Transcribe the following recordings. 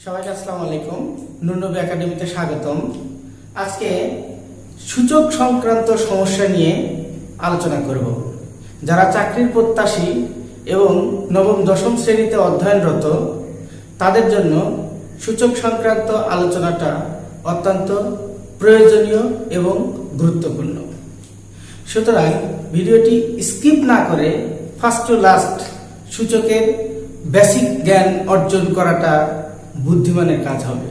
সবাইকে আসসালামু আলাইকুম। নূর নবী একাডেমিতে স্বাগতম। আজকে সূচক সংক্রান্ত সমস্যা নিয়ে আলোচনা করব। যারা চাকরির প্রত্যাশী এবং নবম দশম শ্রেণীতে অধ্যয়নরত তাদের জন্য সূচক সংক্রান্ত আলোচনাটা অত্যন্ত প্রয়োজনীয় এবং গুরুত্বপূর্ণ। সুতরাং ভিডিওটি স্কিপ না করে ফার্স্ট টু লাস্ট সূচকের বেসিক জ্ঞান অর্জন করাটা বুদ্ধিমানের কাজ হবে।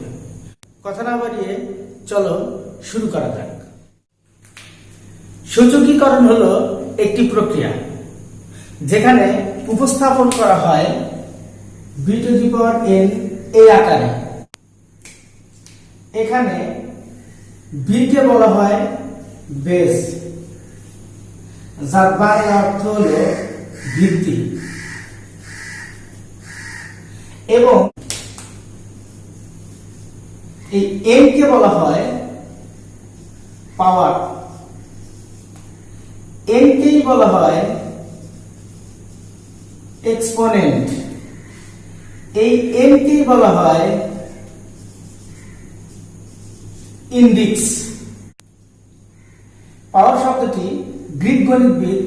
কথা না বাড়িয়ে চলো শুরু করা যাক। সূচকীকরণ হলো একটি প্রক্রিয়া যেখানে উপস্থাপন করা হয় b⁴n এই আকারে। এখানে b কে বলা হয় বেস, যার বাংলা অর্থ হলো ভিত্তি, এবং এই n কে বলা হয় পাওয়ার। n কেই বলা হয় এক্সপোনেন্ট। এই n কেই বলা হয় ইন্ডেক্স। পাওয়ার শব্দটি গ্রিক গণিতবিদ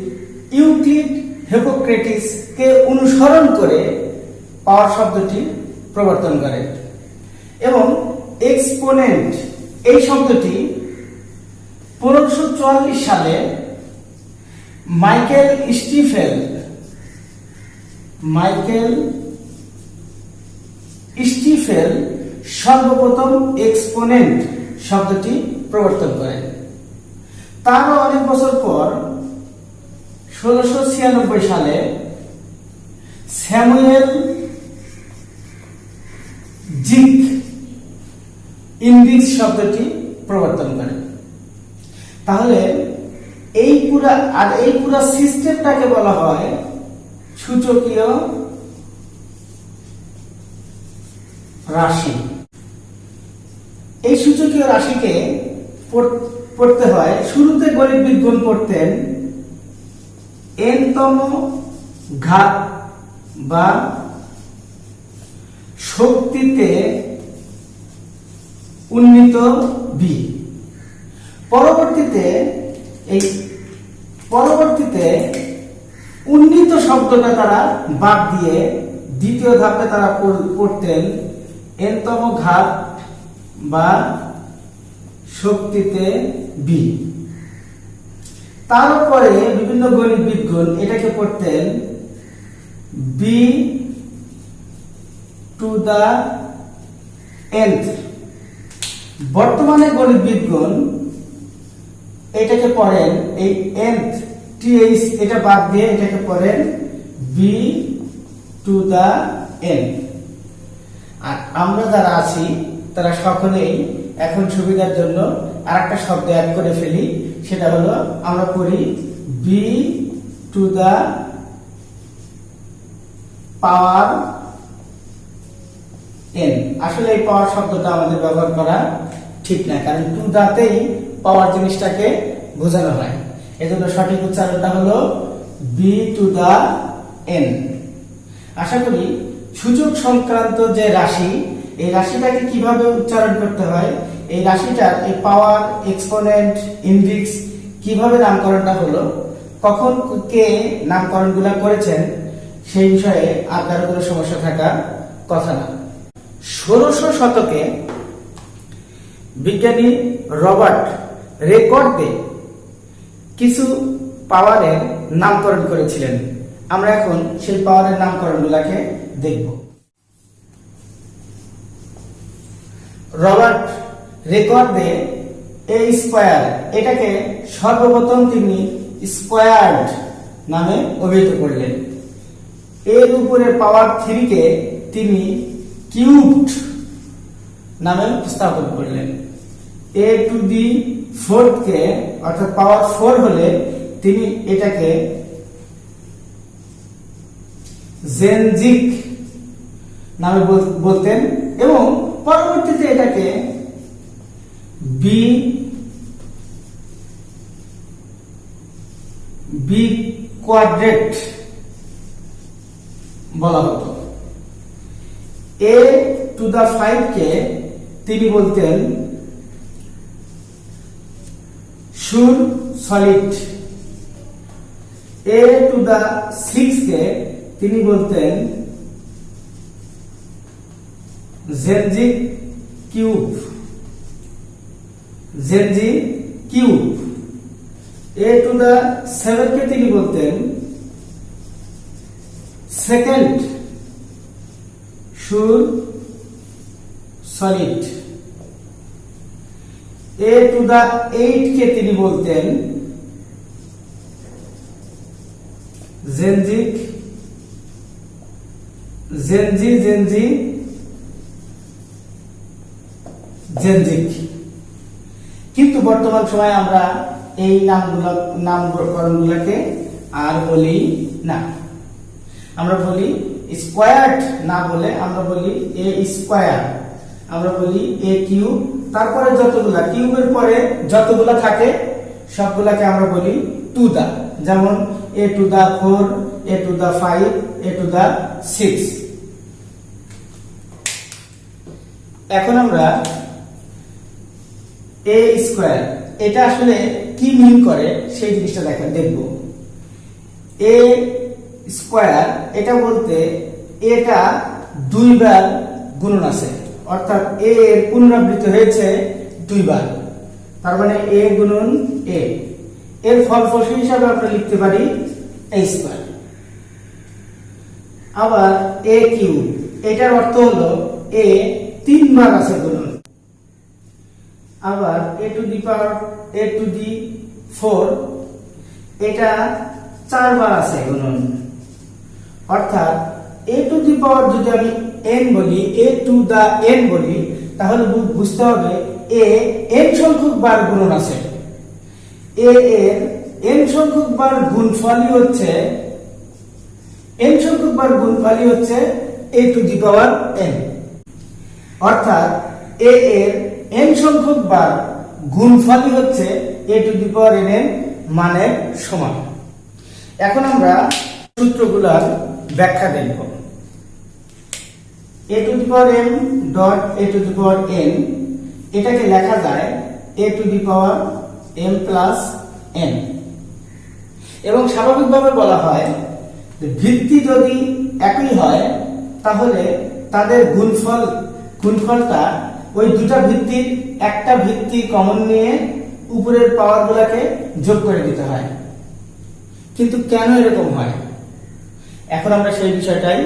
ইউক্লিড হিপোক্রেটিস কে অনুসরণ করে পাওয়ার শব্দটি প্রবর্তন করেন, এবং এক্সপোনেন্ট এই শব্দটি 1544 সালে মাইকেল স্টিফেল সর্বপ্রথম এক্সপোনেন্ট শব্দটি প্রবর্তন করেন। তারও অনেক বছর পর 1696 সালে স্যামুয়েল জিক ইন্ডেক্স শব্দটি প্রবর্তন করেন। তাহলে এই পুরা সিস্টেমটাকে বলা হয় সূচকীয় রাশি। এই সূচকীয় রাশিকে পড়তে হয়, শুরুতে গণিতবিদগণ পড়তেন n-তম ঘাত বা শক্তিতে উন্নীত b। পরবর্তীতে উন্নীত শব্দটা তারা বাদ দিয়ে দ্বিতীয় ধাপে তারা পড়তেন n-তম ঘাত বা শক্তিতে b। তারপরে বিভিন্ন গণিতবিদগণ এটাকে পড়তেন b⁴n। বর্তমানে গণিতবিদগণ এটাকে পড়েন এই nth এটা বাদ দিয়ে এটাকে পড়েন b⁴n। আর আমরা যারা আছি তারা সকলেই এখন সুবিধার জন্য আরেকটা শব্দ অ্যাড করে ফেলি, সেটা হলো আমরা পড়ি b⁴n। আসলে এই পাওয়ার শব্দটা আমাদের ব্যবহার করা ঠিক না, কারণ টু দাতেই পাওয়ার জিনিসটাকে বোঝানো হয়। এজন্য সঠিক উচ্চারণটা হলো b⁴n। আশা করি সূচক সংক্রান্ত যে রাশি, এই রাশিটাকে কিভাবে উচ্চারণ করতে হয়, এই রাশিটার এই পাওয়ার, এক্সপোনেন্ট, ইন্ডেক্স কিভাবে নামকরণটা হলো, কখন কে নামকরণগুলো করেছেন, সেই বিষয়ে আর কারো কোনো সমস্যা থাকার কথা না। 1600 শতকে বিজ্ঞানী রবার্ট রেকর্ডে কিছু পাওয়ারের নামকরণ করেছিলেন। আমরা এখন সেই পাওয়ারের নামকরণগুলোকে দেখব। রবার্ট রেকর্ডে এ স্কয়ার এটাকে সর্বপ্রথম তিনি স্কয়ার্ড নামে অভিহিত করলেন। এর উপরে পাওয়ার 3 কে তিনি কিউবড নামে উপস্থাপন করলেন। a⁴ কে অর্থাৎ পাওয়ার 4 হলে তিনি এটাকে জেনজিক নামে বলতেন, এবং পরবর্তীতে এটাকে b² বলা হতো। টু দা 5 কে তিনি বলতেন সুর সলিড, a টু দা 6 কে তিনি বলতেন জেনজি কিউব, জেনজি কিউব, a টু দা 7 কে তিনি বলতেন সেকেন্ড সুর সলিড, a টু দা 8 কে তিনি বলতেন জেনজিক, জেনজি জেনজি জেনজিক। কিন্তু বর্তমান সময়ে আমরা এই নামকরণগুলোকে আর বলি না, আমরা বলি স্কোয়ার্ড না বলে আমরা বলি এ স্কোয়ার, আমরা বলি এ কিউব, তারপরে যতগুলা কিউবের পরে যতগুলা থাকে সবগুলাকে আমরা বলি টু দা, যেমন a to the 4, a to the 5, a to the 6। এখন আমরা এ স্কোয়ার এটা আসলে কি মিন করে সেই জিনিসটা দেখব। এ স্কোয়ার এটা বলতে এটা দুইবার গুণন আছে, অর্থাৎ এ এর পুনরাবৃত্তি হয়েছে দুইবার, তার মানে এ গুণন এ, এর ফলফসল হিসাবে আমরা লিখতে পারি এ স্কোয়ার। আবার এ কিউব এটার অর্থ হলো এ তিনবার আছে গুণন। আবার এ two the power A to the 4 এটা 4 বার আছে গুণন, অর্থাৎ এ টু দি পাওয়ার যদি আমি n বলি, এ টু দা n বলি, তাহলে বুঝতে হবে এ n সংখ্যক বার গুণন আছে, এ এর n সংখ্যক বার গুণফলই হচ্ছে n সংখ্যক বার গুণফলই হচ্ছে এ টু দি পাওয়ার n, অর্থাৎ এ এর n সংখ্যক বার গুণফলই হচ্ছে এ টু দি পাওয়ার n এর মানের সমান। এখন আমরা সূত্রগুলোর ব্যাখ্যা দেখব। a to the power m dot a to the power n এটাকে লেখা যায় a to the power m plus n, এবং স্বাভাবিকভাবে বলা হয় যে ভিত্তি যদি একই হয় তাহলে তাদের গুণফলটা ওই দুটা ভিত্তির একটা ভিত্তি কমন নিয়ে উপরের পাওয়ারগুলোকে যোগ করে দিতে হয়। কিন্তু কেন এরকম হয় এখন আমরা সেই বিষয়টাই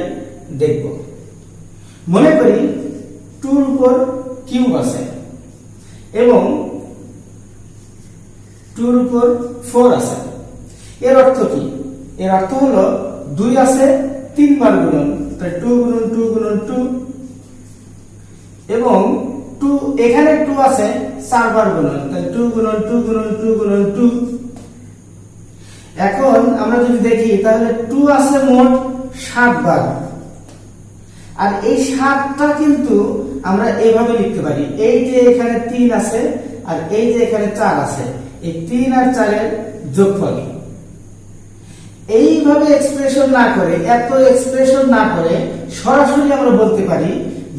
দেখব। মনে করি 2 এর উপর কিউব আছে এবং 2 এর উপর 4 আছে, এর অর্থ কি? এর অর্থ হলো 2 আছে 3 বার গুণন, তাই 2 গুণন 2 গুণন 2, এবং 2 এখানে 2 আছে 4 বার গুণন, তাই 2 গুণন 2 গুণন 2 গুণন 2। এখন আমরা যদি দেখি তাহলে 2 আছে মোট 7 বার, আর এই 7টা কিন্তু আমরা এইভাবে লিখতে পারি, এই যে এখানে 3 আছে আর এই যে এখানে 4 আছে, এই 3 আর 4 এর যোগফল। এইভাবে এক্সপ্রেশন না করে, এত এক্সপ্রেশন না করে সরাসরি আমরা বলতে পারি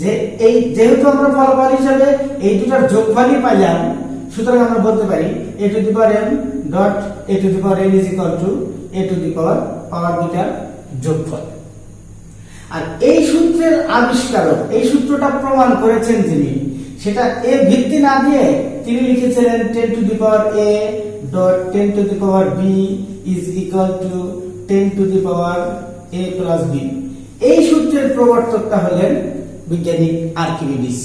যে এই যেহেতু আমরা ফলাফল হিসাবে এই দুটার যোগফলই পাইলাম, সুতরাং আমরা বলতে পারি a to the power m dot a to the power n is equal to a to the power দুটার যোগফল। আর এই সূত্রের আবিষ্কারক, এই সূত্রটা প্রমাণ করেছেন যিনি, সেটা এ ভিত্তি না দিয়ে তিনি লিখেছিলেন 10 two the power a dot 10 two the power b is equal two 10 two the power a plus b। এই সূত্রের প্রবর্তকটা হলেন বৈজ্ঞানিক আর্কিমিডিস।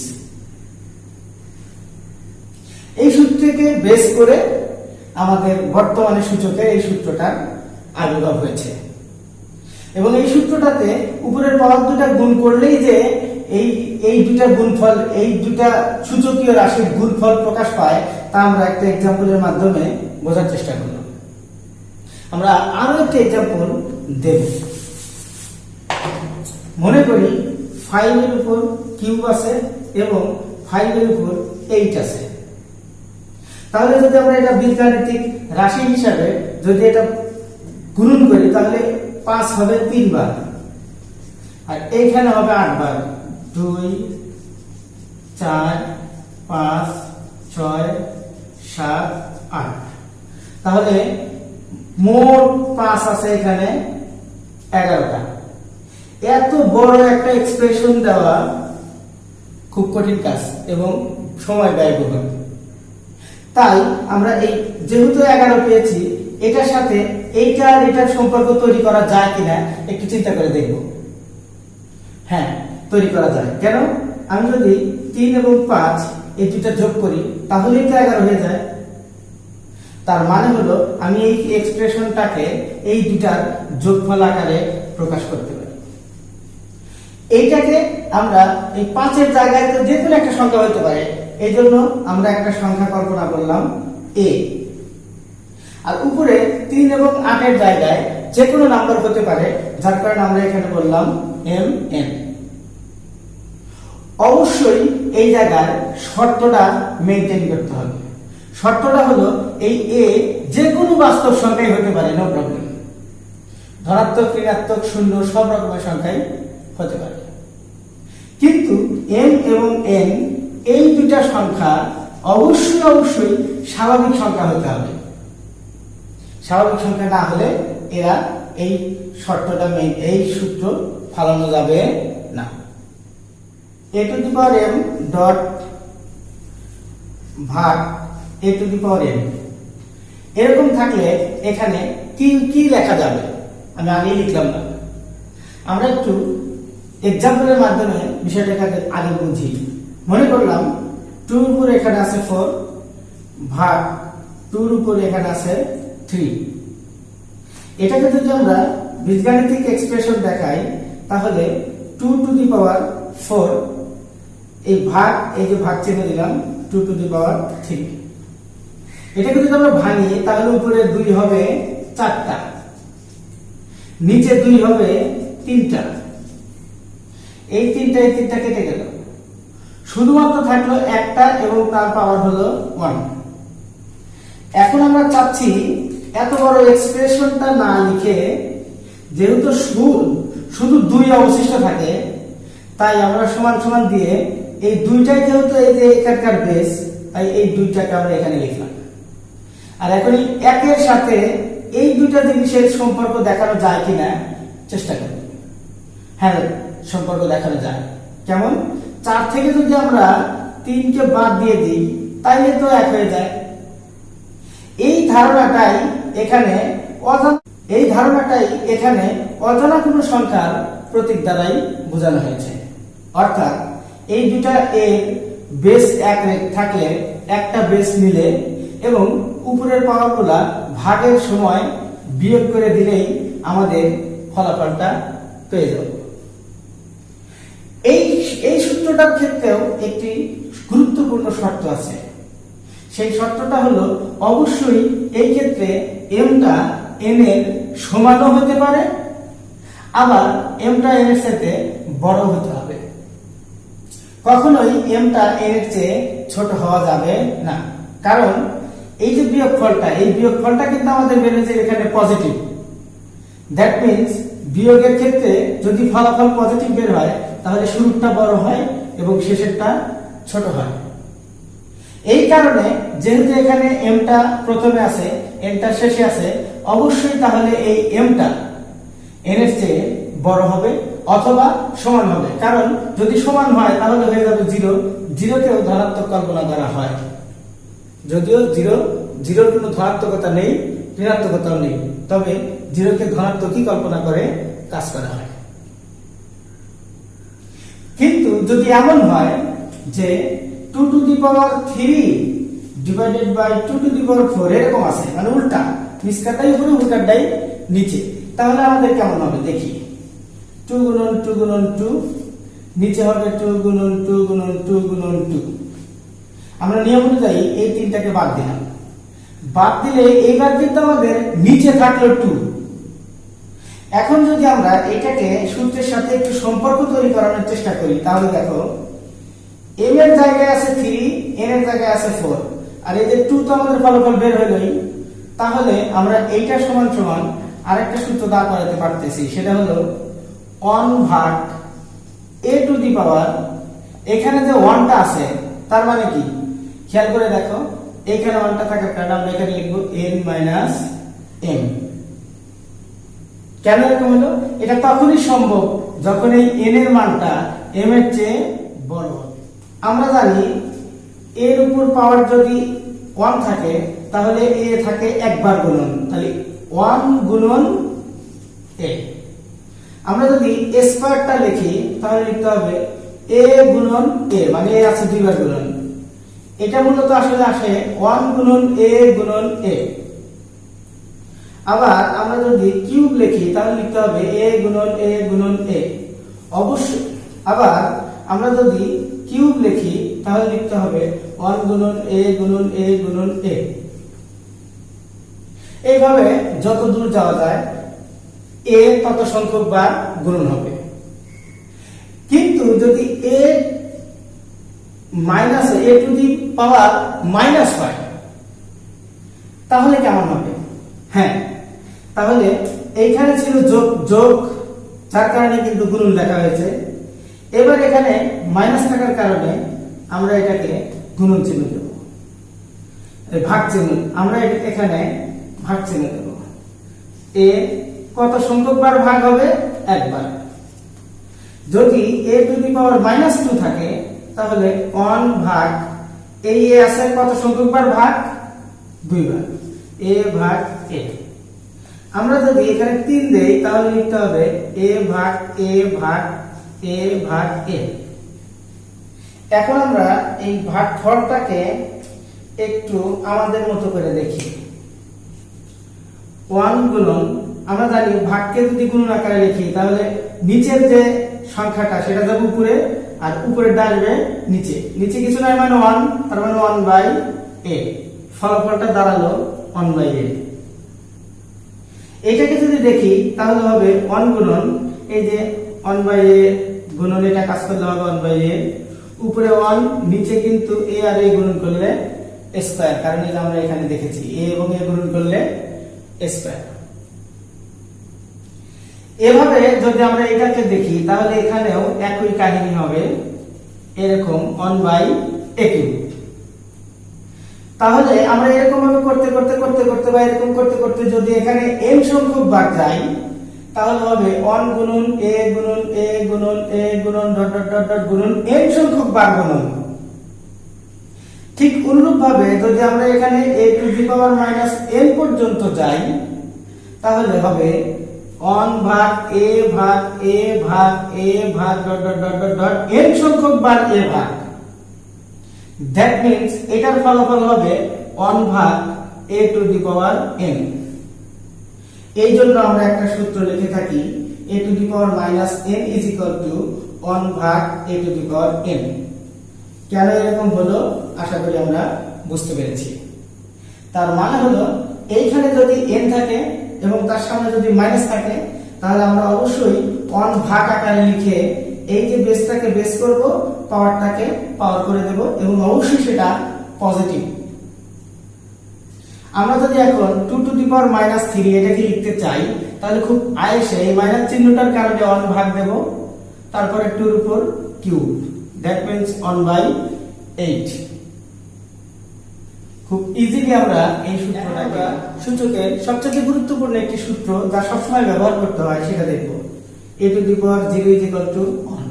এই সূত্রকে বেস করে আমাদের বর্তমানে সূচকে এই সূত্রটার আবির্ভাব হয়েছে, এবং এই সূত্রটাতে উপরের পাওয়ার দুটা গুণ করলেই যে এই দুটা গুণফল, এই দুটা সূচকীয় রাশির গুণফল প্রকাশ পায় তা আমরা একটা এক্সাম্পলের মাধ্যমে বোঝার চেষ্টা করলাম। আমরা আরো একটা এক্সাম্পল দেব। মনে করি 5 এর উপর কিউব আছে এবং 5 এর উপর 8 আছে, তাহলে যদি আমরা এটা বীজগাণিতিক রাশি হিসাবে যদি এটা গুণন করি তাহলে 5 হবে 3 বার, আর এইখানে হবে 8 বার, 2 4 5 6 7 8। তাহলে মোট 5 আছে এখানে 11টা। এত বড় একটা এক্সপ্রেশন দেওয়া খুব কঠিন কাজ এবং সময় ব্যয়বহুল। তাই আমরা এই যেহেতু 11 পেয়েছি, এটার সাথে এইটা আর এটার সম্পর্ক তৈরি করা যায় কিনা একটু চিন্তা করে দেখব। হ্যাঁ, তৈরি করা যায়। কেন? আমি যদি 3 এবং 5 এই দুটা যোগ করি তাহলেই তো 11 হয়ে যায়। তার মানে হলো আমি এই এক্সপ্রেশনটাকে এই দুটার যোগফল আকারে প্রকাশ করতে পারি। এইটাকে আমরা এই 5-এর জায়গায় তো যে কোনো একটা সংখ্যা হতে পারে, এই জন্য আমরা একটা সংখ্যা কল্পনা করলাম a। আর উপরে 3 এবং 8-এর জায়গায় যে কোনো নাম্বার হতে পারে, যার কারণে আমরা এখানে বললাম mn। অবশ্যই এই জায়গায় শর্তটা মেইনটেইন করতে হবে। শর্তটা হলো এই a যে কোনো বাস্তব সংখ্যাই হতে পারে, নো প্রবলেম। ধনাত্মক, ঋণাত্মক, শূন্য সব রকমের সংখ্যাই হতে পারে। কিন্তু m এবং n এই দুটা সংখ্যা অবশ্যই স্বাভাবিক সংখ্যা হতে হবে। স্বাভাবিক সংখ্যা না হলে এরা এই শর্তটা এই সূত্র ফালানো যাবে না। a to the power m dot ভাগ a to the power n এরকম থাকলে এখানে কি লেখা যাবে আমি আগেই লিখলাম না। আমরা একটু এক্সাম্পলের মাধ্যমে বিষয়টাকে আগে বুঝি। মনে করলাম 2 এর উপর এখানে আছে 4 ভাগ 2 এর উপর এখানে আছে 3। এটাকে যদি আমরা বীজগাণিতিক এক্সপ্রেশন দেখাই তাহলে 2 টু দি পাওয়ার 4 এই ভাগ, এই যে ভাগ চিহ্ন দিলাম 2 টু দি পাওয়ার 3। এটাকে যদি আমরা ভাঙি তাহলে উপরে 2 হবে 4টা, নিচে 2 হবে 3টা। এই 3টা কেটে গেল, শুধুমাত্র থাকলো একটা এবং তার পাওয়ার হলো 1। এখন আমরা চাচ্ছি এত বড় এক্সপ্রেশনটা না লিখে, যেহেতু শুধু 2 অবশিষ্ট থাকে, তাই আমরা সমান সমান দিয়ে এই 2টাই যেহেতু এই যে এখানকার বেস, তাই এই 2টাকে আমরা এখানে লিখলাম। আর এখন এই 1-এর সাথে এই দুইটা জিনিসের সম্পর্ক দেখানো যায় কিনা চেষ্টা করি। হ্যাঁ, সম্পর্ক দেখানো যায়। কেমন? 4 থেকে যদি আমরা 3কে বাদ দিয়ে দিই তাইলে তো 1 হয়ে যায়। এই ধারণাটাই এখানে অজানা কোনো সংখ্যার প্রতীক দ্বারাই বোঝানো হয়েছে। অর্থাৎ এই দুটা এর বেস 1 থাকলে একটা বেস মিলে এবং উপরের পাওয়ারগুলা ভাগের সময় বিয়োগ করে দিলেই আমাদের ফলাফলটা পেয়ে যাব। এই সূত্রটার ক্ষেত্রেও একটি গুরুত্বপূর্ণ শর্ত আছে। সেই শর্তটা হলো অবশ্যই এই ক্ষেত্রে mটা n এর সমানও হতে পারে, আবার mটা n এর সাথে বড় হতে হবে। কখনোই mটা n এর চেয়ে ছোট হওয়া যাবে না। কারণ এই যে বিয়োগফলটা কিন্তু আমাদের বের হয়েছে এখানে পজিটিভ। দ্যাট মিন্স বিয়োগের ক্ষেত্রে যদি ফলাফল পজিটিভ বের হয় তাহলে শুরুটা বড় হয় এবং শেষেরটা ছোট হয়। এই কারণে যেহেতু এখানে mটা প্রথমে আছে, nটা শেষে আছে, অবশ্যই তাহলে এই mটা n এর চেয়ে বড় হবে অথবা সমান হবে। কারণ যদি সমান হয় তাহলে হয়ে যাবে 0। 0কেও ধনাত্মক কল্পনা করা হয়, যদিও জিরোর কোনো ধনাত্মকতা নেই, ঋণাত্মকতাও নেই, তবে 0কে ধনাত্মকই কল্পনা করে কাজ করা হয়। কিন্তু যদি এমন হয় যে 2 to the power 3 divided by 2 to the power 4 এরকম আছে, মানে উল্টা, নিচকাটাই উপরে উল্টাটাই নিচে, তাহলে আমাদের কেমন হবে দেখি। 2 গুণন 2 গুণন 2, নিচে হবে 2 গুণন 2 গুণন 2 গুণন 2। আমরা নিয়ম অনুযায়ী এই 3টাকে বাদ দিলাম। বাদ দিলে এইবার কিন্তু আমাদের নিচে থাকলো 2। এখন যদি আমরা এটাকে সূত্রের সাথে একটু সম্পর্ক তৈরি করানোর চেষ্টা করি তাহলে দেখো m এর জায়গায় আছে 3, n এর জায়গায় আছে 4, আর এই যে 2 তো আমাদের ফলাফল বের হলোই। তাহলে আমরা এইটা সমান সমান আরেকটা সূত্র দাঁড় করাতে পারতেছি, সেটা হলো 1 ভাগ a টু দি পাওয়ার এখানে যে 1টা আছে তার মানে কি খেয়াল করে দেখো, এখানে 1টা থাকার কারণে আমরা এখানে লিখব n মাইনাস m। কেন এরকম হলো? এটা তখনই সম্ভব যখন এই n এর মানটা m এর চেয়ে বড় হবে। আমরা জানি এর উপর পাওয়ার যদি 1 থাকে তাহলে a থাকে একবার গুণন, তাহলে 1 গুণন a। আমরা যদি a স্কয়ারটা লিখি তাহলে লিখতে হবে a গুণন a, মানে a আছে দুইবার গুণন। এটা মূলত আসলে আসে 1 গুণন a গুণন a। আবার আমরা যদি কিউব লিখি তাহলে লিখতে হবে a গুণন a গুণন a। অবশ্যই আবার আমরা যদি কিউব লিখি তাহলে লিখতে হবে 1 গুণন a গুণন a গুণন a। এইভাবে যত দূর যাওয়া যায় a তত সংখ্যক বার গুণন হবে। কিন্তু যদি a minus a to the power minus হয় তাহলে কেমন হবে? হ্যাঁ, তাহলে এইখানে ছিল যোগ যোগ, যার কারণে কিন্তু গুণন লেখা হয়েছে। এবার এখানে মাইনাস থাকার কারণে আমরা এটাকে গুণন চিহ্ন দেব, ভাগ চিহ্ন, আমরা এখানে ভাগ চিহ্ন দেব। a কত সংখ্যক বার ভাগ হবে? একবার। যদি a to the power minus 2 থাকে তাহলে 1 ভাগ এই a আছে কত সংখ্যক বার ভাগ? 2 বার, a ভাগ a। আমরা যদি এখানে 3 দেই তাহলে লিখতে হবে a ভাগ a ভাগ a ভাগ a। এখন আমরা এই ভাগফলটাকে একটু আমাদের মতো করে দেখি। 1 গুণন, আমরা জানি ভাগকে যদি গুণন আকারে লিখি তাহলে নিচের যে সংখ্যাটা সেটা যাবে উপরে আর উপরেরটা আসবে নিচে। নিচে কিছু নাই মানে 1, তার মানে 1 বাই a। ফলাফলটা দাঁড়ালো 1 বাই a। এটাকে যদি দেখি তাহলে হবে 1 গুণন এই যে 1 বাই a গুণন, এটা কাজ করলে হবে 1 বাই a, উপরে 1, নিচে কিন্তু a আর a গুণন করলে স্কয়ার, কারণ এই যে আমরা এখানে দেখেছি a এবং a গুণন করলে স্কয়ার। এভাবে যদি আমরা এটাকে দেখি তাহলে এখানেও একই কাহিনী হবে, এরকম 1 বাই a কিউব। তাহলে আমরা এরকম ভাবে করতে করতে করতে করতে বা এরকম করতে করতে যদি এখানে n সংখ্যক বার যাই তাহলে হবে 1 গুণন a গুণন a গুণন a গুণন ডট ডট ডট ডট গুণন n সংখ্যক বার গুণন। ঠিক অনুরূপ ভাবে যদি আমরা এখানে a to the power minus n পর্যন্ত যাই তাহলে হবে 1 ভাগ a ভাগ a ভাগ a ভাগ dot dot dot dot dot n সংখ্যক বার a ভাগ। দ্যাট মিন্স এটার ফলাফল হবে 1 ভাগ a to the power n। এই জন্য আমরা একটা সূত্র লিখে থাকি a to the power minus n is equal two 1 ভাগ a to the power n। কেন এরকম হলো আশা করি আমরা বুঝতে পেরেছি। তার মানে হলো এইখানে যদি n থাকে এবং তার সামনে যদি মাইনাস থাকে তাহলে আমরা অবশ্যই 1 ভাগ আকারে লিখে এই যে বেসটাকে বেস করব, পাওয়ারটাকে পাওয়ার করে দেব এবং অবশ্যই সেটা পজিটিভ। আমরা যদি এখন 2 টু দি পাওয়ার মাইনাস 3 এটাকে লিখতে চাই তাহলে খুব আয়েসে এই মাইনাস চিহ্নটার কারণে 1 ভাগ দেব, তারপরে 2 এর উপর কিউব, দ্যাট মিন্স 1 বাই 8। খুব ইজিলি আমরা এই সূত্রটাকে, সূচকের সবচেয়ে গুরুত্বপূর্ণ একটি সূত্র যা সবসময় ব্যবহার করতে হয় সেটা দেখব। a to the power 0 is equal two 1।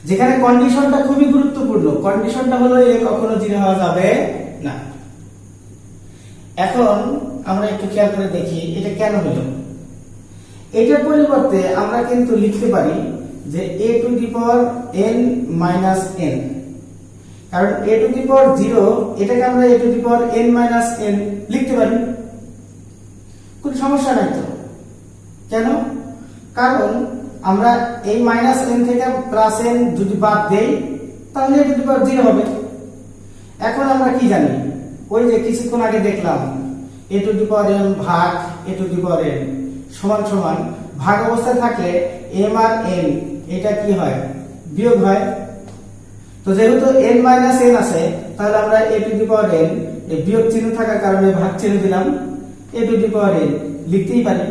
যেখানে কন্ডিশনটা খুবই গুরুত্বপূর্ণ, কন্ডিশনটা হলো a কখনো 0 হওয়া যাবে না। এখন আমরা একটু খেয়াল করে দেখি এটা কেন হলো। এটার পরিবর্তে আমরা কিন্তু লিখতে পারি যে a to the power n minus n, কারণ a টু দি পাওয়ার 0 এটাকে আমরা a to the power n minus n লিখতে পারি, কোনো সমস্যা নাই তো। কেন? কারণ আমরা এই মাইনাস n থেকে প্লাস n যদি বাদ দেই তাহলে a টু দি পাওয়ার 0 হবে। এখন আমরা কি জানি, ওই যে কিছুক্ষণ আগে দেখলাম a to the power m ভাগ a to the power n সমান সমান ভাগ অবস্থায় থাকলে m আর n এটা কি হয়? বিয়োগ হয়। তো যেহেতু n মাইনাস n আছে তাহলে আমরা a to the power n এই বিয়োগ চিহ্ন থাকার কারণে ভাগ চিহ্ন দিলাম, a to the power n লিখতেই পারি।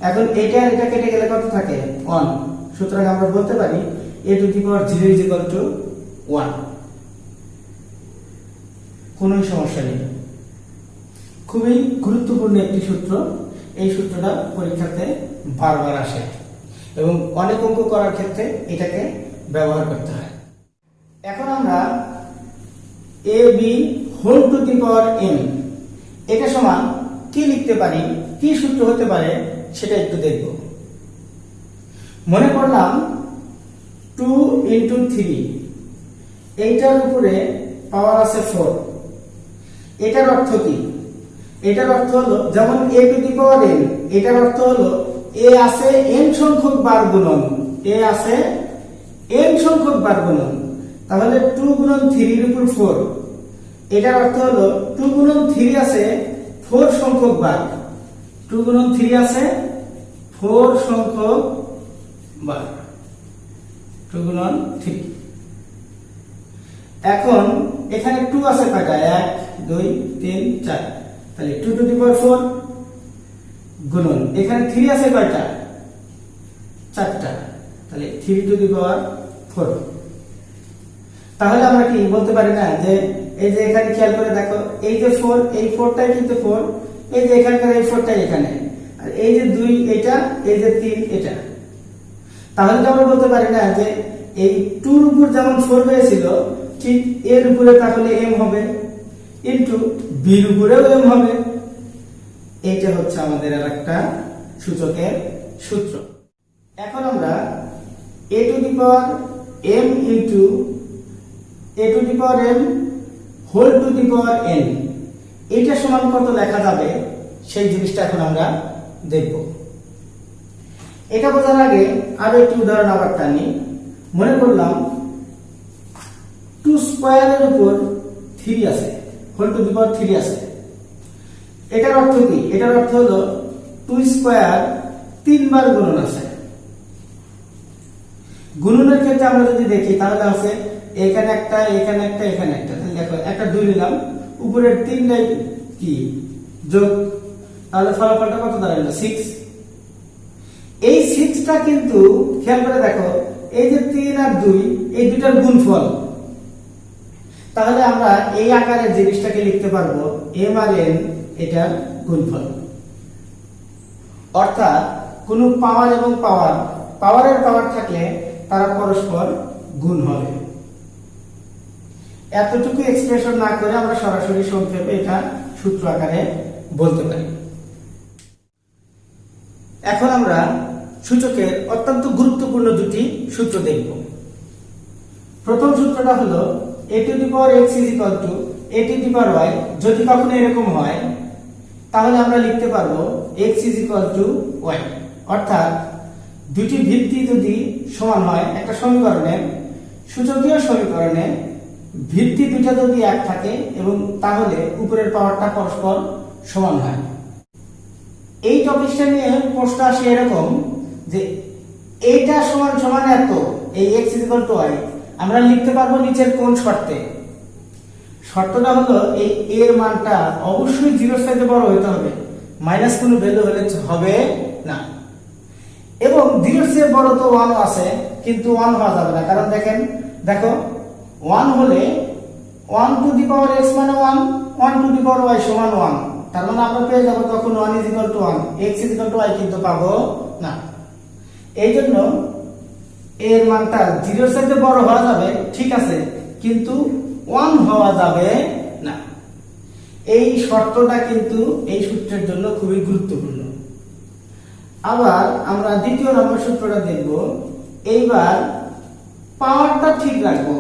এখন এটা আর এটা কেটে গেলে কত থাকে? 1। সুতরাং আমরা বলতে পারি a to the power 0 is equal to 1। কোনো সমস্যা নেই, খুবই গুরুত্বপূর্ণ একটি সূত্র। এই সূত্রটা পরীক্ষাতে বারবার আসে এবং অনেক অঙ্ক করার ক্ষেত্রে এটাকে ব্যবহার করতে হয়। এখন আমরা a b whole to the power m এটা সমান কি লিখতে পারি, কি সূত্র হতে পারে সেটা একটু দেখব। মনে করলাম 2 into 3, এইটার উপরে পাওয়ার আছে 4। এটার অর্থ কি? এটার অর্থ হলো যেমন a to the power n, এটার অর্থ হলো a আছে n সংখ্যক বার গুণন, a আছে n সংখ্যক বার গুণন। তাহলে 2 গুণন 3 এর উপর 4, এটার অর্থ হলো 2 গুণন 3 আছে 4 সংখ্যক বার, 2 গুণন 3 আছে 4 সংখ্যক বার, 2 গুণন 3। এখন এখানে 2 আছে কয়টা? 1 2 3 4, তাহলে 2 টু দি পাওয়ার 4 গুণন এখানে 3 আছে কয়টা? 4টা, তাহলে 3 টু দি পাওয়ার 4। তাহলে আমরা কি বলতে পারি না যে এই যে এখানে খেয়াল করে দেখো, এই যে 4, এই 4টাই কিন্তু 4, এই যে এখানকার এই 4টাই এখানে, আর এই যে 2 এটা, এই যে 3 এটা। তাহলে তো আমরা বলতে পারি না যে এই 2 এর উপর যেমন 4 হয়েছিল ঠিক এর উপরে তাহলে m হবে ইনটু b এর উপরেও m হবে। এইটা হচ্ছে আমাদের আরেকটা সূচকের সূত্র। এখন আমরা a to the power m into a to the power m whole to the power n এটা সমান কত লেখা যাবে সেই জিনিসটা এখন আমরা দেখব। এটা বোঝার আগে আরো একটি উদাহরণ আবার টানি। মনে করলাম 2 স্কয়ারের উপর 3 আছে, হোল টু দি পাওয়ার 3 আছে। এটার অর্থ কি? এটার অর্থ হলো 2 স্কয়ার 3 বার গুণন আছে। গুণনের ক্ষেত্রে আমরা যদি দেখি তাহলে আছে এখানে একটা, এখানে একটা, এখানে একটা। তাহলে দেখো একটা 2 নিলাম, উপরের 3টাই কি যোগ, তাহলে ফলাফলটা কত দাঁড়ালো? 6। এই 6টা কিন্তু খেয়াল করে দেখো, এই যে 3 আর 2 এই দুটার গুণফল। তাহলে আমরা এই আকারের জিনিসটাকে লিখতে পারবো m আর n এটার গুণফল। অর্থাৎ কোন পাওয়ার এবং পাওয়ারের পাওয়ার থাকলে তারা পরস্পর গুণ হবে। এতটুকু এক্সপ্রেশন না করে আমরা সরাসরি সংক্ষেপে এটা সূত্র আকারে বলতে পারি। এখন আমরা সূচকের অত্যন্ত গুরুত্বপূর্ণ দুটি সূত্র দেখব। প্রথম সূত্রটা হলো a to the power x is equal to a to the power y। যদি কখনো এরকম হয় তাহলে আমরা লিখতে পারবো x is equal two y। অর্থাৎ দুটি ভিত্তি যদি সমান হয় একটা সমীকরণে, সূচকীয় সমীকরণে ভিত্তি দুটো যদি এক থাকে এবং তাহলে উপরের পাওয়ারটা পরস্পর সমান হয়। এই টপিকটা নিয়ে প্রশ্ন আসে এরকম যে এইটা সমান সমান এত, এই x is equal two y আমরা লিখতে পারবো নিচের কোন শর্তে? শর্তটা হলো এই এর মানটা অবশ্যই 0 এর চাইতে বড় হতে হবে, মাইনাস কোনো ভ্যালু হলে হবে না। এবং 0 এর চেয়ে বড় তো 1 আছে, কিন্তু 1 হওয়া যাবে না, কারণ দেখো 1 হলে 1 টু দি পাওয়ার x মানে 1, 1 টু দি পাওয়ার y সমান 1। তার মানে আমরা পেয়ে যাব তখন 1 is equal two 1, x is equal two y কিন্তু পাবো না। এই জন্য এর মানটা 0 এর চাইতে বড় হওয়া যাবে, ঠিক আছে, কিন্তু 1 হওয়া যাবে না। এই শর্তটা কিন্তু এই সূত্রের জন্য খুবই গুরুত্বপূর্ণ। আবার আমরা দ্বিতীয় নম্বর সূত্রটা দেখব। এইবার পাওয়ারটা ঠিক রাখবো,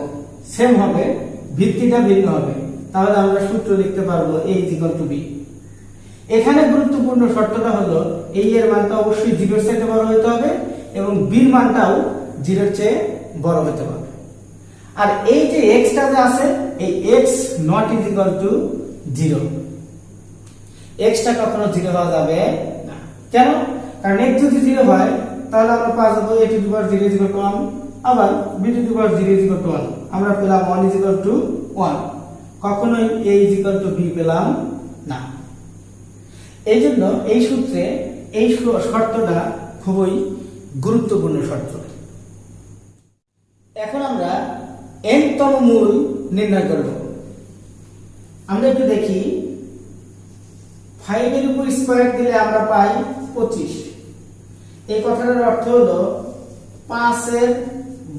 সেম হবে, ভিত্তিটা ভিন্ন হবে। তাহলে আমরা সূত্র লিখতে পারবো a is equal two b। এখানে গুরুত্বপূর্ণ শর্তটা হলো এই এর মানটা অবশ্যই 0 এর চাইতে বড় হতে হবে এবং b এর মানটাও 0 এর চেয়ে বড় হতে হবে। আর এই যে x টা যে আছে, এই x not is equal two 0, x টা কখনো 0 হওয়া যাবে না। কেন? কারণ x যদি 0 হয় তাহলে আমরা পাবো a to the power 0 is equal two 1, আবার b to the power 0 is equal two 1। আমরা পেলাম 1 ইজ ইকুয়াল টু 1, কখনোই a is equal two b পেলাম না। এই জন্য এই সূত্রে এই শর্তটা খুবই গুরুত্বপূর্ণ শর্ত। এখন আমরা n-তম মূল নির্ণয় করব। আমরা একটু দেখি, 5 এর উপর স্কয়ার দিলে আমরা পাই 25। এই কথাটার অর্থ হলো 5 এর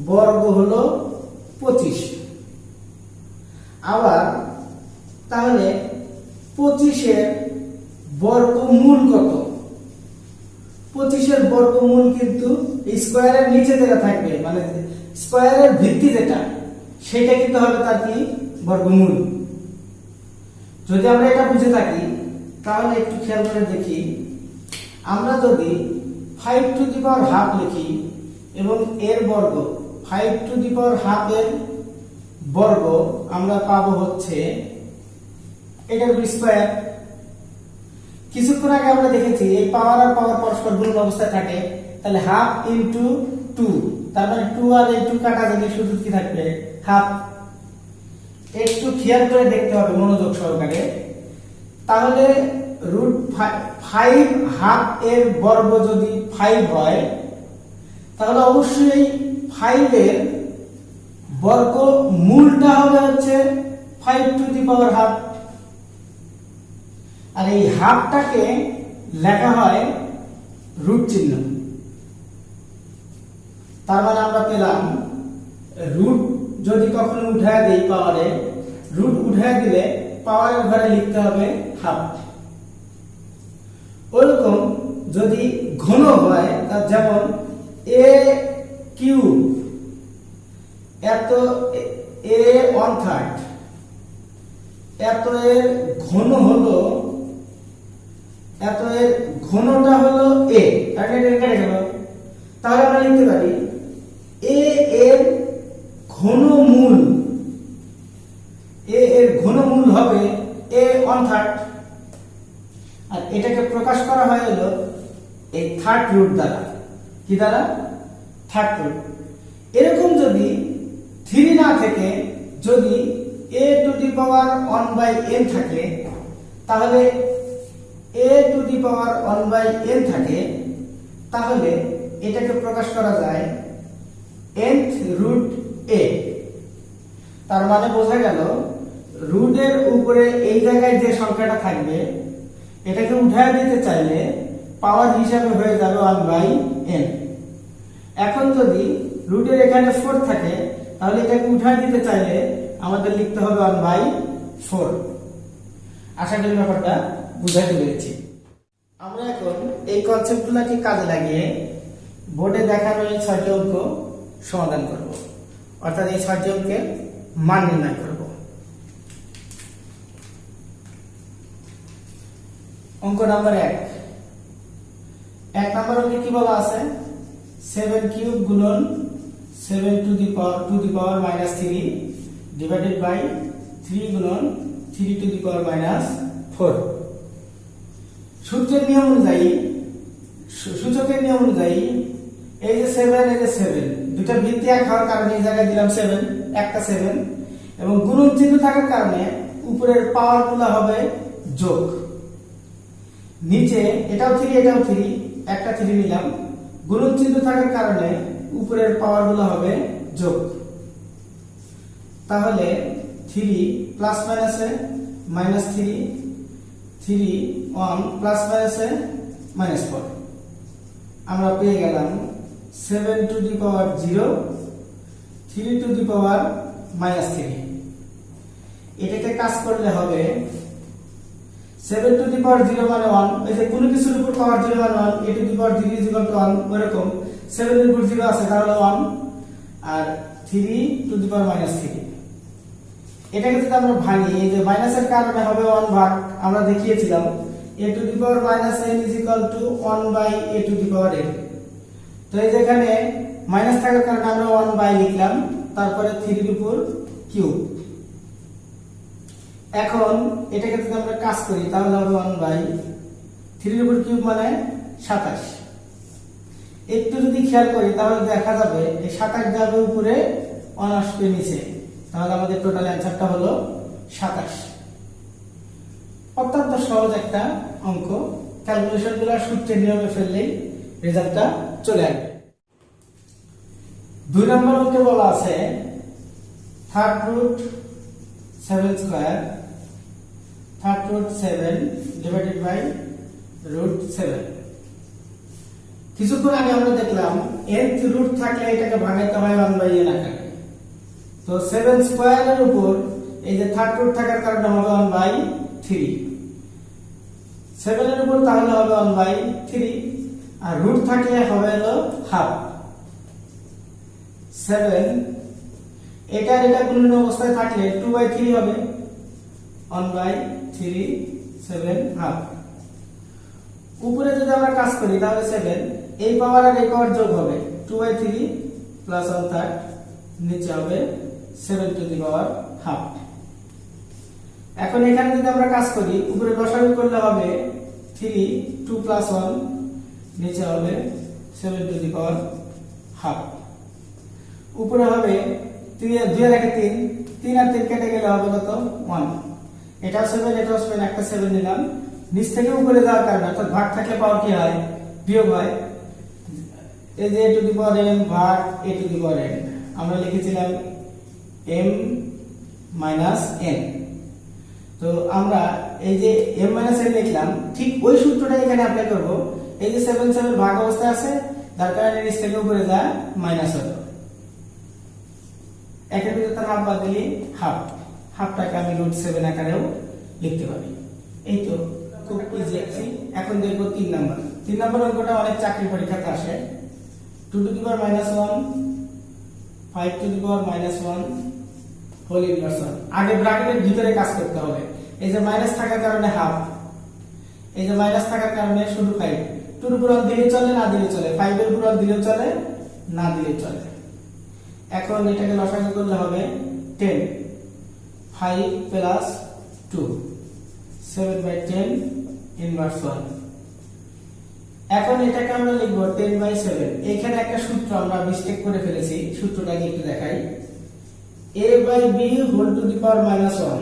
বর্গ হলো 25। আবার তাহলে 25 এর বর্গমূল কত? 25 এর বর্গমূল কিন্তু স্কয়ারের নিচে যেটা থাকবে, মানে স্কয়ারের ভিত্তি যেটা, সেটা কিন্তু হবে তার কি বর্গমূল। যদি আমরা এটা বুঝে থাকি তাহলে একটু খেয়াল করে দেখি, আমরা যদি 5 টু দি পাওয়ার হাফ লিখি এবং এর বর্গ 5 টু দি পাওয়ার হাফ এর বর্গ আমরা পাবো হচ্ছে এটার স্কয়ার। কিছুক্ষণ আগে আমরা দেখেছি এই পাওয়ার আর পাওয়ার পরস্পর গুণন অবস্থায় থাকে, তাহলে হাফ ইনটু 2, তার মানে 2 আর এই 2 কাটা গেলে শুধু কি থাকবে হাফ। একটু খেয়াল করে দেখতে হবে মনোযোগ সহকারে। তাহলে √5 হাফ এর বর্গ যদি 5 হয়, তাহলে অবশ্যই 5 এর বর্গমূলটা হবে হচ্ছে 5 টু দি পাওয়ার হাফ। আর এই হাফটাকে লেখা হয় রুট চিহ্ন। তার মানে আমরা পেলাম রুট যদি কখনো উঠায় দেই পাওয়ারে, রুট উঠায় দিলে পাওয়ারের ঘরে লিখতে হবে হাফ। ওরকম যদি ঘন হয়, যেমন a কিউব এত a 1/3, এত এর ঘন হলো, এত এর ঘনটা হলো a, আর এটা কেটে গেল, তাহলে আমরা লিখতে পারি a এর ঘনমূল, a এর ঘনমূল হবে a 1/3। আর এটাকে প্রকাশ করা হয় হলো এই থার্ড রুট দ্বারা। কি দ্বারা? Third root. এরকম যদি 3 না থেকে যদি a to the power 1/n থাকে, তাহলে a to the power 1/n থাকে, তাহলে এটাকে প্রকাশ করা যায় nth রুট a। তার মানে বোঝা গেল রুটের উপরে এই জায়গায় যে সংখ্যাটা থাকবে, এটাকে উঠায় দিতে চাইলে পাওয়ার হিসাবে হয়ে যাবে 1/n। এখন যদি রুটের এখানে 4 থাকে, তাহলে এটাকে উঠায় দিতে চাইলে আমাদের লিখতে হবে 1/4। আশা করি ব্যাপারটা বুঝাইতে পেরেছি। আমরা এখন এই কনসেপ্টগুলোকে কাজে লাগিয়ে বোর্ডে দেখানো এই 6টি অঙ্ক সমাধান করব, অর্থাৎ এই 6টি অঙ্কের মান নির্ণয় করব। অঙ্ক নাম্বার 1 নাম্বার অঙ্কে কি বলা আছে? 7 কিউব গুণন 7 to the power -3 divided by 3 গুণন 3 টু দি পাওয়ার -4। সূত্রের নিয়ম অনুযায়ী, সূচকের নিয়ম অনুযায়ী এই যে 7, এই যে 7, দুটো ভিত্তি এক হওয়ার কারণে এই জায়গায় দিলাম 7, একটা 7, এবং গুণন চিহ্ন থাকার কারণে উপরের পাওয়ার গুলো হবে যোগ। নিচে এটাও 3, এটাও 3, একটা 3 নিলাম, গুণন চিহ্ন থাকার কারণে উপরের পাওয়ার গুলো হবে যোগ। তাহলে 3 প্লাস মাইনাসে -3, 3 1 প্লাস মাইনাসে -4, আমরা পেয়ে গেলাম 7 to the power 0, 3 two the power -3। এটাকে কাজ করলে হবে 7 টু দি পাওয়ার 0 মানে 1, এই যে কোনো কিছুর উপর পাওয়ার 0 মানে 1, a টু দি পাওয়ার 0 = 1, এরকম 7 এর উপর 0 আছে তাহলে 1, আর 3 টু দি পাওয়ার -3। এটাকে যদি আমরা ভাঙি, এই যে মাইনাসের কারণে হবে 1 ভাগ, আমরা দেখিয়েছিলাম a to the power -n = 1/a two the power n। তো এই যেখানে মাইনাস থাকার কারণে আমরা 1/, লিখলাম, তারপরে 3 এর উপর কিউব। এখন এটাকে যদি আমরা কাজ করি তাহলে হবে 1/3 এর উপর কিউব মানে 27। একটু যদি খেয়াল করি তাহলে দেখা যাবে এই 27 যাবে উপরে, 1 আসবে নিচে, তাহলে আমাদের টোটাল অ্যানসারটা হলো 27। অত্যন্ত সহজ একটা অঙ্ক, ক্যালকুলেশনগুলো সূত্রের নিয়মে ফেললেই রেজাল্টটা চলে আসবে। 2 নম্বর অঙ্কে বলা আছে third root 7 square third root 7 divided by root 7। কিছুক্ষণ আগে আমরা দেখলাম nth রুট থাকলে এটাকে ভাঙাইতে হয় 1/n আকারে। তো 7 স্কয়ারের উপর এই যে থার্ড রুট থাকার কারণে হবে 1/3, 7 এর উপর তাহলে হবে 1/3, আর রুট থাকলে হবে হলো হাফ। 7 এটা গুণন অবস্থায় থাকলে 2/3 হবে, 1/3 7 হাফ। উপরে যদি আমরা কাজ করি তাহলে 7 এই পাওয়ার আর এই পাওয়ার যোগ হবে 2/3 প্লাস 1/3, নিচে হবে 7 টু দি পাওয়ার হাফ। এখন এখানে যদি আমরা কাজ করি উপরে লসাগু করলে হবে 3, 2 প্লাস 1, নিচে হবে 7 টু দি পাওয়ার হাফ। উপরে হবে 2 এর আগে 3 আর 3 কেটে গেলে হবে কত 1। এটা 7 এটাও 7, একটা 7 নিলাম। নিচ থেকে উপরে যাওয়ার কারণে অর্থাৎ ভাগ থাকলে পাওয়ার কি হয় বিয়োগ হয়। এই যে a to the power n ভাগ a to the power n আমরা লিখেছিলাম m মাইনাস n। তো আমরা এই যে m মাইনাস n লিখলাম, ঠিক ওই সূত্রটা এখানে অ্যাপ্লাই করব। এই যে 7 7 ভাগ অবস্থায় আছে, যার কারণে নিচ থেকে উপরে যায় মাইনাস হলো। একের ভিতরে তার হাফ বাদ দিলে হাফ, হাফটাকে আমি রুট 7 আকারেও লিখতে পারি। এই তো খুব ইজি আছে। এখন দেখব 3 নাম্বার। 3 নাম্বার অঙ্কটা অনেক চাকরি পরীক্ষাতে আসে। 2 to the power -1 5 to the power -1 whole inverse 1। আগে ব্র্যাকেটের ভিতরে কাজ করতে হবে। এই যে মাইনাস থাকার কারণে হাফ, এই যে মাইনাস থাকার কারণে শুধু 5। 2 এর উপর দিলে চলে না দিলে চলে, 5 এর উপর দিলে চলে না দিলে চলে। এখন এটাকে লসাগু করলে হবে 10, 5 প্লাস 2 7/10 ইনভার্স 1। এখন এটাকে আমরা লিখব 10/7। এখানে একটা সূত্র আমরা মিস্টেক করে ফেলেছি, সূত্রটাকে একটু দেখাই। a/b whole to the power -1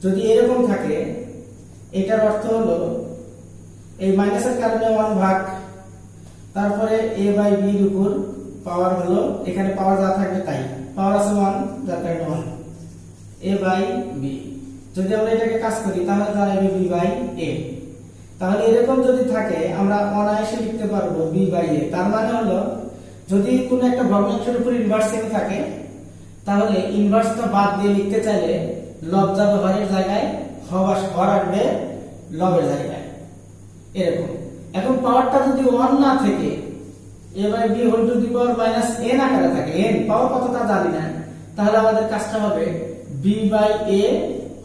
যদি এরকম থাকে, এটার অর্থ হলো এই মাইনাসের কারণে 1 ভাগ, তারপরে a/b এর উপর পাওয়ার হলো, এখানে পাওয়ার যা থাকবে তাই, পাওয়ার আছে 1 যার কারণে 1 a/b। যদি আমরা এটাকে কাজ করি তাহলে দাঁড়াবে b/a। তাহলে এরকম যদি থাকে আমরা অনায়াসে লিখতে পারবো b/a। তার মানে হলো যদি কোনো একটা ভগ্নাংশের উপর ইনভার্স চিহ্ন থাকে তাহলে ইনভার্সটা বাদ দিয়ে লিখতে চাইলে লব যাবে হরের জায়গায়, হর আসবে লবের জায়গায়, এরকম। এখন পাওয়ারটা যদি 1 না থেকে a/b whole to the power -n আকারে থাকে, n পাওয়ার কতটা জানি না, তাহলে আমাদের কাজটা হবে b/a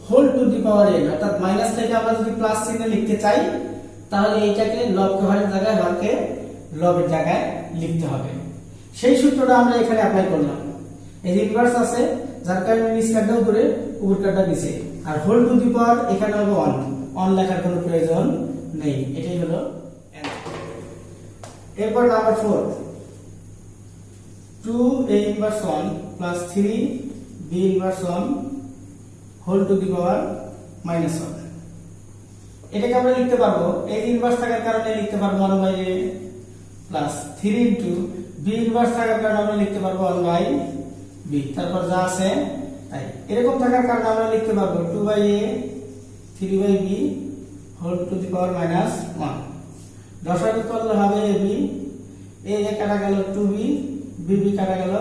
whole to the power n। অর্থাৎ মাইনাস থেকে আমরা যদি প্লাস চিহ্ন লিখতে চাই তাহলে এইটাকে লবকে হরের জায়গায়, হরকে লবের জায়গায় লিখতে হবে। সেই সূত্রটা আমরা এখানে অ্যাপ্লাই করলাম। এই যে ইনভার্স আছে যার কারণে নিচ কাটটা উপরে, উপর কাটটা নিচে, আর হোল টু দি পাওয়ার এখানে হবে 1 লেখার কোনো প্রয়োজন নেই। এটাই হলো অ্যানসার। এরপর number 4, 2a inverse 1 plus 3b inverse 1 whole to the power -1। এটাকে আমরা লিখতে পারবো, এই ইনভার্স থাকার কারণে লিখতে পারবো 1/a plus 3 into b inverse থাকার কারণে আমরা লিখতে পারবো 1/b। তারপর যা আছে তাই, এরকম থাকার কারণে আমরা লিখতে পারবো 2/a 3/b whole to the power -1। লসাগু করলে হবে ab, a কাটা গেল 2b, bb কাটা গেল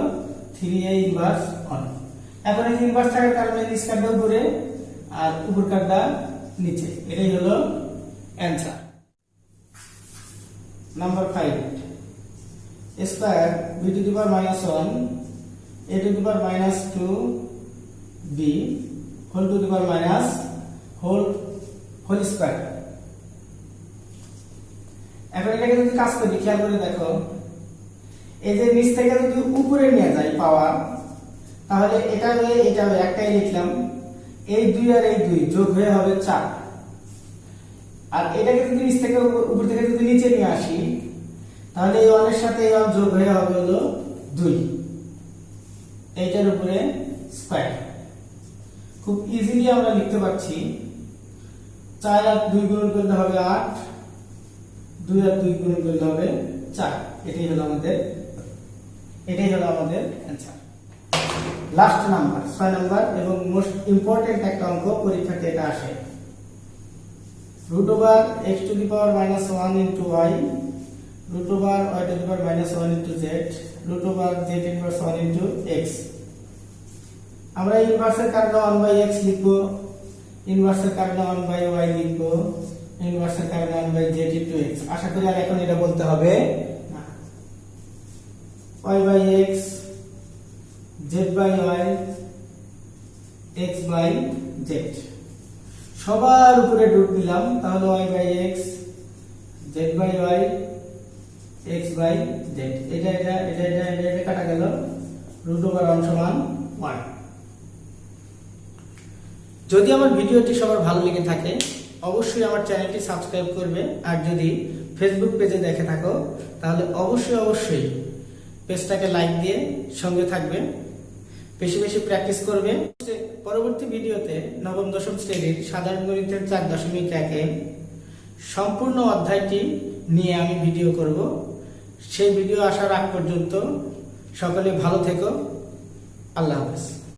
3a ইনভার্স 1। এখন এই ইনভার্স থাকার কারণে নিচ কাটটা উপরে আর উপর কাটটা নিচে, এটাই হলো answer. Number 5, a square b to the power -1 a to the power -2b whole to the power whole square. এখন এটাকে যদি কাজ করি, খেয়াল করে দেখো, এই যে নিচ থেকে যদি উপরে নিয়ে যাই পাওয়ার, তাহলে এটা হয়ে এটা হয়ে একটাই লিখলাম, এই 2 আর এই 2 যোগ হয়ে হবে 4। আর এটাকে যদি নিচ থেকে উপর থেকে যদি নিচে নিয়ে আসি তাহলে এই 1 এর সাথে এই 1 যোগ হয়ে হবে হলো 2, এইটার উপরে স্কয়ার। খুব ইজিলি আমরা লিখতে পারছি 4 আর 2 গুণ করলে হবে 8, 2 আর 2 গুণ করলে হবে 4। এটাই হলো আমাদের। এটাই হলো আমাদের অ্যান্সার। লাস্ট নাম্বার 6 নাম্বার এবং মোস্ট ইম্পর্টেন্ট একটা অঙ্ক পরীক্ষাতে এটা আসে। √(x⁻⁻1 * y √(y⁻1 * z √(z⁻1 * x)। আমরা ইনভার্সের কারণে 1/x লিখব, ইনভার্সের কারণে 1/y লিখব, ইনভার্সের কারণে 1/z * x। আশা করি আর এখন এটা বলতে হবে না। y/x z/y x/z সবার উপরে রুট দিলাম, তাহলে y/x z/y x/z এটা কাটা গেল, √(1 = 1। যদি আমার ভিডিওটি সবার ভালো লেগে থাকে অবশ্যই আমার চ্যানেলটি সাবস্ক্রাইব করবে, আর যদি ফেসবুক পেজে দেখে থাকো তাহলে অবশ্যই পেজটাকে লাইক দিয়ে সঙ্গে থাকবে, বেশি বেশি প্র্যাকটিস করবে। পরবর্তী ভিডিওতে নবম দশম শ্রেণীর সাধারণ গণিতের 4.1 সম্পূর্ণ অধ্যায়টি নিয়ে আমি ভিডিও করব। সেই ভিডিও আসার আগ পর্যন্ত সকলে ভালো থেকো। আল্লাহ হাফেজ।